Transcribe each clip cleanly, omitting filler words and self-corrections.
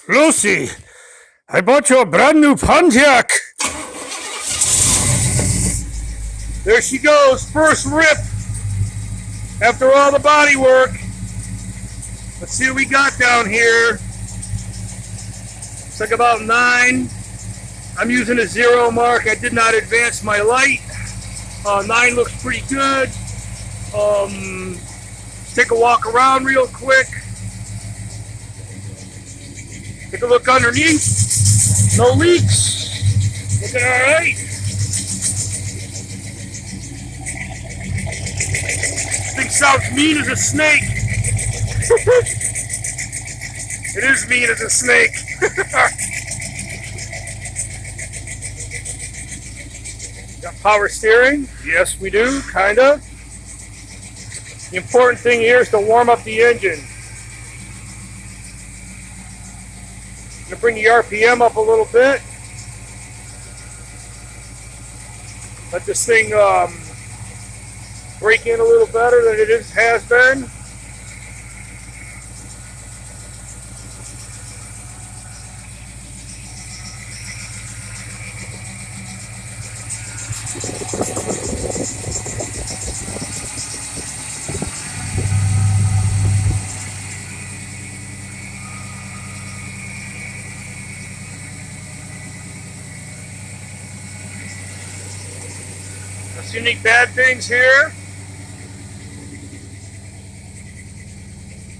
Lucy, I bought you a brand new Pontiac. There she goes, first rip after all the body work. Let's see what we got down here. It's like about 9. I'm using a 0 mark. I did not advance my light. 9 looks pretty good. Take a walk around real quick. Take a look underneath. No leaks. Looking all right. This thing sounds mean as a snake. It is mean as a snake. Got power steering? Yes, we do, kind of. The important thing here is to warm up the engine. I'm going to bring the RPM up a little bit. Let this thing break in a little better than it has been. There's any bad things here.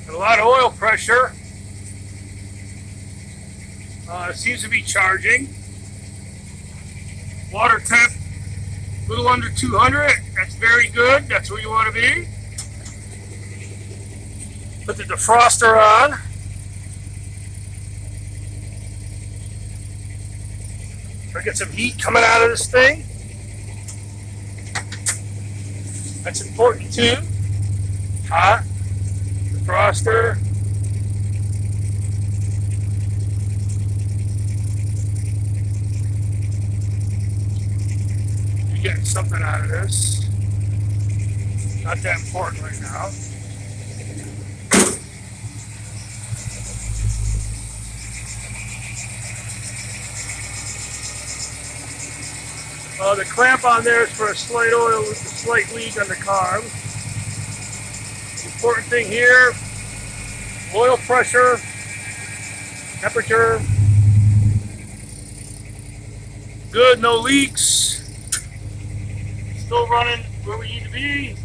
A lot of oil pressure. It seems to be charging. Water temp, a little under 200. That's very good. That's where you want to be. Put the defroster on. Try to get some heat coming out of this thing. That's important too. Hot. Defroster. You're getting something out of this. Not that important right now. The clamp on there is for a slight leak on the carb. Important thing here, oil pressure, temperature, good, no leaks, still running where we need to be.